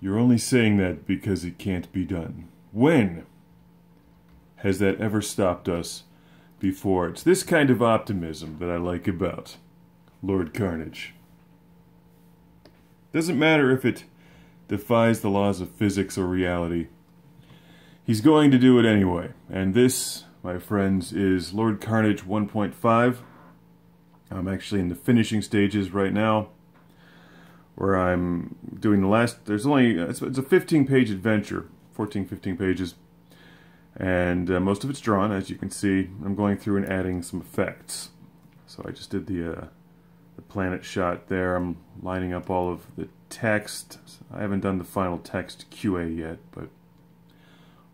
You're only saying that because it can't be done. When has that ever stopped us before? It's this kind of optimism that I like about Lord Karnage. Doesn't matter if it defies the laws of physics or reality. He's going to do it anyway. And this, my friends, is Lord Karnage 1.5. I'm actually in the finishing stages right now, where I'm doing the last... There's only... It's a 15-page adventure. 14, 15 pages. And most of it's drawn, as you can see. I'm going through and adding some effects. So I just did the planet shot there. I'm lining up all of the text. I haven't done the final text QA yet, but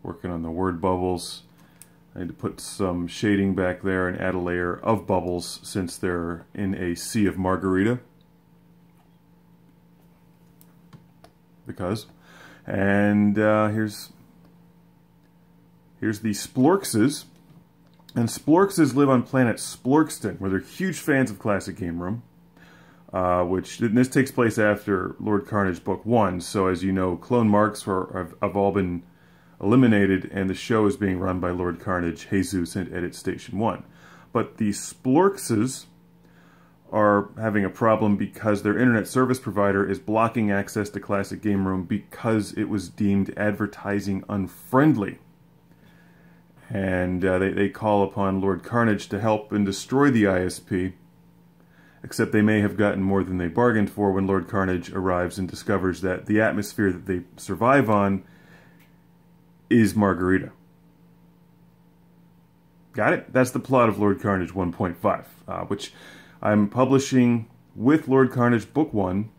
working on the word bubbles. I need to put some shading back there and add a layer of bubbles since they're in a sea of margarita. Because. And here's the Splorkses. And Splorkses live on planet Splorkston, where they're huge fans of Classic Game Room. This takes place after Lord Karnage Book 1, so as you know, clone marks have all been eliminated, and the show is being run by Lord Karnage, Jesus, and Edit Station 1. But the Splorkses are having a problem because their internet service provider is blocking access to Classic Game Room because it was deemed advertising unfriendly. And they call upon Lord Karnage to help and destroy the ISP, except they may have gotten more than they bargained for when Lord Karnage arrives and discovers that the atmosphere that they survive on is margarita. Got it? That's the plot of Lord Karnage 1.5, which I'm publishing with Lord Karnage Book 1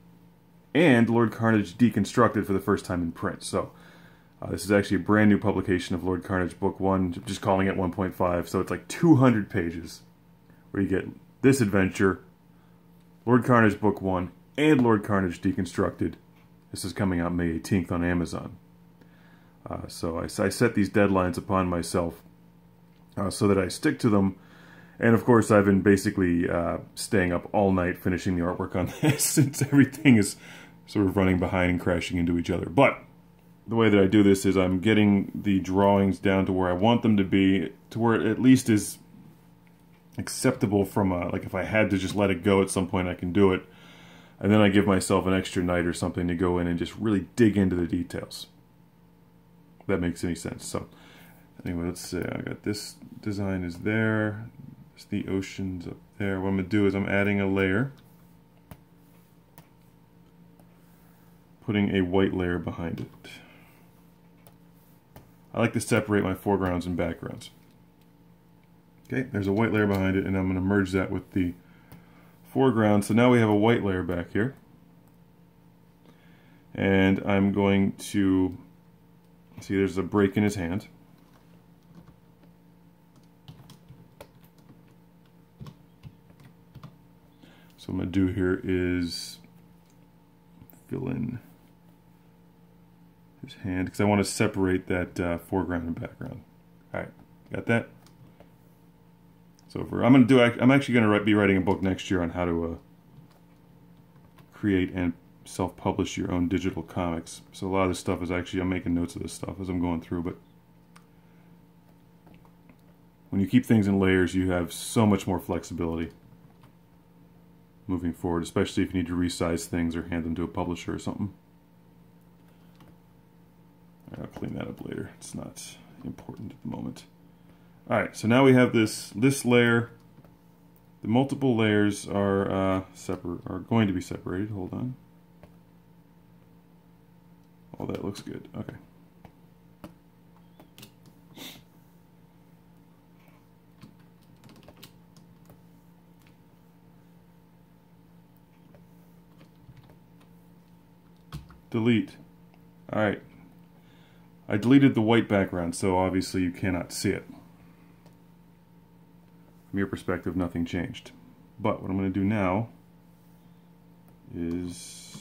and Lord Karnage Deconstructed for the first time in print. So this is actually a brand new publication of Lord Karnage Book 1, just calling it 1.5, so it's like 200 pages where you get this adventure, Lord Karnage Book 1, and Lord Karnage Deconstructed. This is coming out May 18th on Amazon. So I set these deadlines upon myself so that I stick to them. And of course I've been basically staying up all night finishing the artwork on this since everything is sort of running behind and crashing into each other. But the way that I do this is I'm getting the drawings down to where I want them to be, to where it at least is acceptable from like if I had to just let it go at some point I can do it. And then I give myself an extra night or something to go in and just really dig into the details. If that makes any sense. So anyway, let's see. I got this design is there. There's the oceans up there. What I'm going to do is I'm adding a layer. Putting a white layer behind it. I like to separate my foregrounds and backgrounds. Okay, there's a white layer behind it, and I'm going to merge that with the foreground. So now we have a white layer back here. And I'm going to see there's a break in his hand. So what I'm going to do here is fill in his hand because I want to separate that foreground and background. Alright, got that? So I'm actually going to be writing a book next year on how to create and self-publish your own digital comics. So a lot of this stuff is actually, I'm making notes of this stuff as I'm going through, but when you keep things in layers, you have so much more flexibility moving forward, especially if you need to resize things or hand them to a publisher or something. I'll clean that up later. It's not important at the moment. Alright, so now we have this layer. The multiple layers are going to be separated. Hold on. Oh, that looks good. Okay. Delete. Alright. I deleted the white background, so obviously you cannot see it. From your perspective, nothing changed. But what I'm going to do now is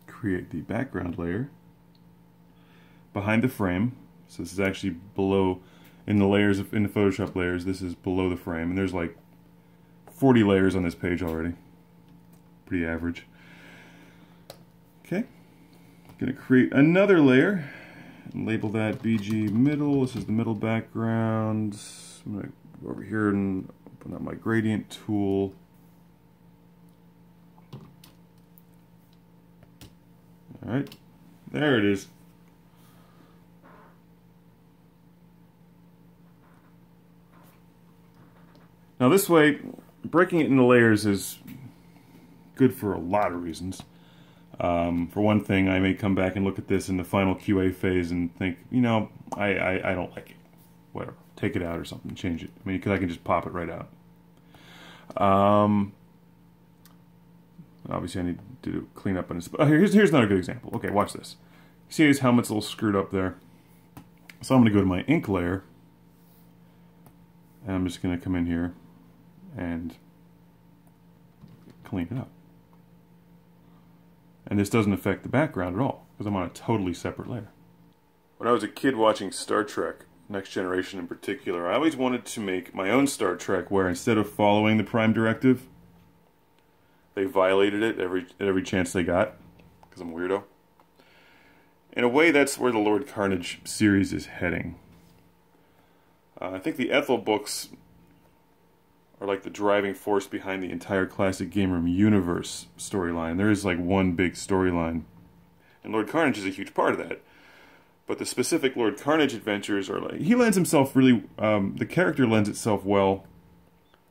create the background layer behind the frame. So this is actually below, in the layers, in the Photoshop layers, this is below the frame. And there's like 40 layers on this page already. pretty average. Okay, gonna create another layer and label that BG middle. This is the middle background. I'm gonna go over here and open up my gradient tool. All right, there it is. Now this way, breaking it into layers is good for a lot of reasons. For one thing, I may come back and look at this in the final QA phase and think, you know, I don't like it. Whatever, take it out or something, change it. I mean, because I can just pop it right out. Obviously, I need to clean up on this. Here's another good example. Okay, watch this. See his helmet's a little screwed up there. So I'm going to go to my ink layer, and I'm just going to come in here and clean it up. And this doesn't affect the background at all, because I'm on a totally separate layer. When I was a kid watching Star Trek, Next Generation in particular, I always wanted to make my own Star Trek where instead of following the Prime Directive, they violated it at every chance they got, because I'm a weirdo. In a way, that's where the Lord Karnage series is heading. I think the Ethel books are like the driving force behind the entire classic game room universe storyline. There is like one big storyline, and Lord Karnage is a huge part of that. But the specific Lord Karnage adventures are like, he lends himself really, the character lends itself well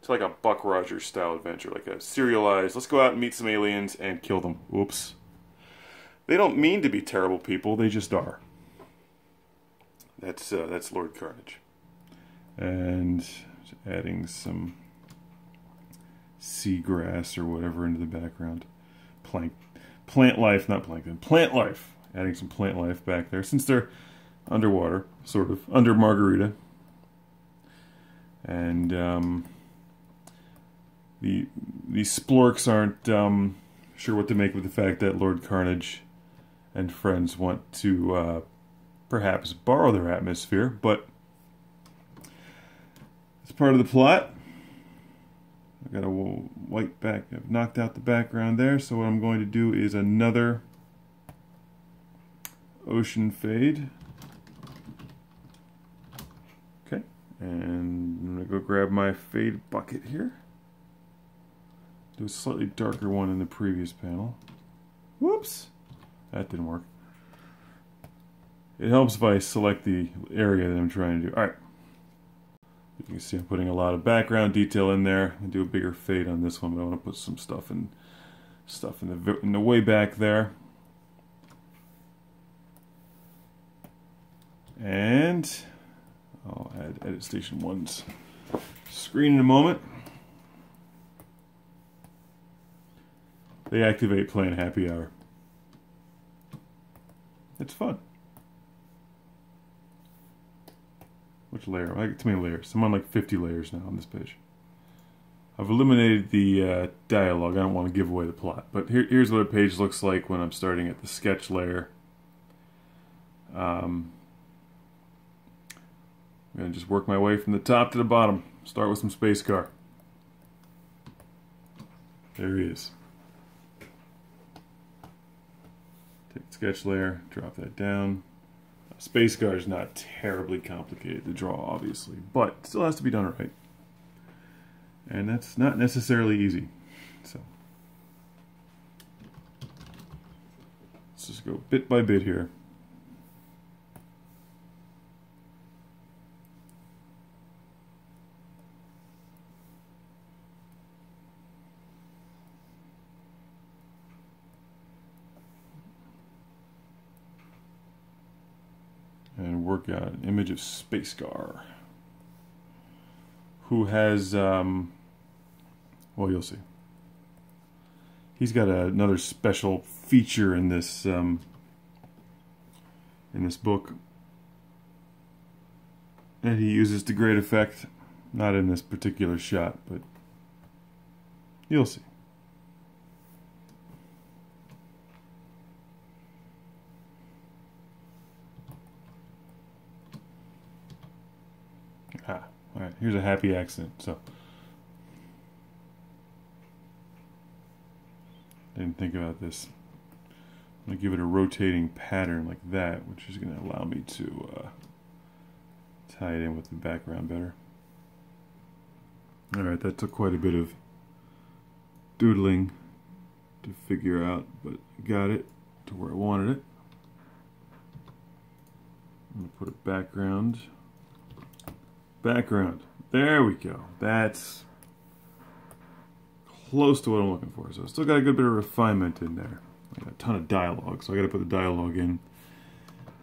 to like a Buck Rogers style adventure, like a serialized, let's go out and meet some aliens and kill them. Whoops. They don't mean to be terrible people, they just are. That's Lord Karnage. And adding some seagrass or whatever into the background. Plant life, not plankton. Plant life. Adding some plant life back there, since they're underwater, sort of, under Margarita. And the splorks aren't sure what to make with the fact that Lord Karnage and friends want to perhaps borrow their atmosphere, but it's part of the plot. I've got a white back. I've knocked out the background there, so what I'm going to do is another ocean fade. Okay, and I'm going to go grab my fade bucket here. Do a slightly darker one in the previous panel. Whoops! That didn't work. It helps if I select the area that I'm trying to do. Alright. You can see I'm putting a lot of background detail in there. I'll do a bigger fade on this one, but I want to put some stuff in the way back there. And I'll add Edit Station 1's screen in a moment. They activate playing Happy Hour. It's fun. Which layer? I get too many layers. I'm on like 50 layers now on this page. I've eliminated the dialogue. I don't want to give away the plot. But here's what a page looks like when I'm starting at the sketch layer. I'm going to just work my way from the top to the bottom. Start with some space car. There he is. Take the sketch layer, drop that down. Space car is not terribly complicated to draw, obviously, but it still has to be done right. And that's not necessarily easy. So let's just go bit by bit here. And work out an image of Space Car, who has, well, you'll see. He's got another special feature in this book that he uses to great effect. Not in this particular shot, but you'll see. Alright, here's a happy accident. So Didn't think about this. I'm going to give it a rotating pattern like that, which is going to allow me to tie it in with the background better. Alright, that took quite a bit of doodling to figure out, but I got it to where I wanted it. I'm going to put a background. Background. There we go. That's close to what I'm looking for. So I still got a good bit of refinement in there. I got a ton of dialogue, so I got to put the dialogue in.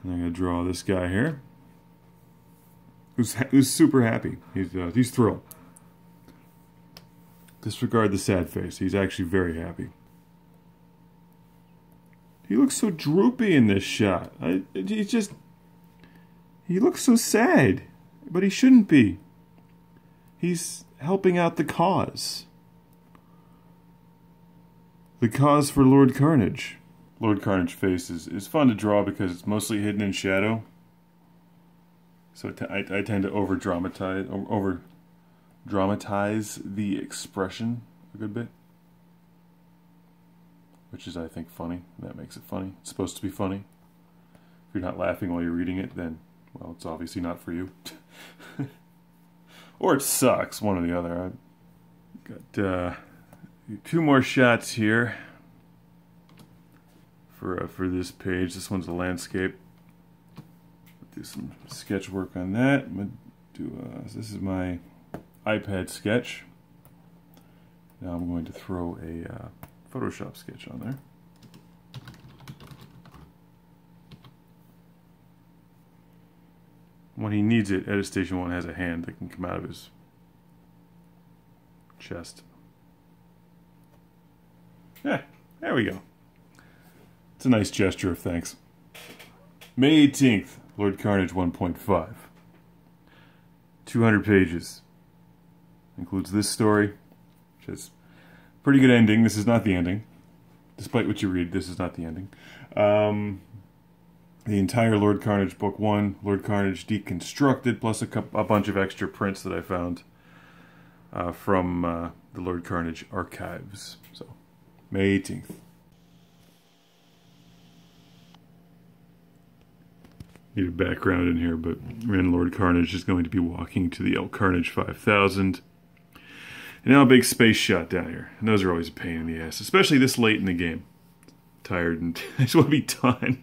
And I'm going to draw this guy here, who's super happy. He's thrilled. Disregard the sad face. He's actually very happy. He looks so droopy in this shot. He looks so sad, but he shouldn't be. He's helping out the cause. The cause for Lord Karnage. Lord Karnage face is fun to draw because it's mostly hidden in shadow. So I tend to over-dramatize the expression a good bit. Which is, I think, funny. That makes it funny. It's supposed to be funny. If you're not laughing while you're reading it, then, well, it's obviously not for you. Or it sucks, one or the other. I've got 2 more shots here for this page. This one's a landscape. Do some sketch work on that. I'm gonna do. This is my iPad sketch. Now I'm going to throw a Photoshop sketch on there. When he needs it, Edit Station 1 has a hand that can come out of his chest. Yeah, there we go. It's a nice gesture of thanks. May 18th, Lord Karnage 1.5. 200 pages. Includes this story, which has a pretty good ending. This is not the ending. Despite what you read, this is not the ending. The entire Lord Karnage Book 1, Lord Karnage Deconstructed, plus a bunch of extra prints that I found from the Lord Karnage archives. So, May 18th. Need a background in here, but Lord Karnage is going to be walking to the Karnage 5000. And now a big space shot down here. And those are always a pain in the ass, especially this late in the game. Tired and I just want to be done.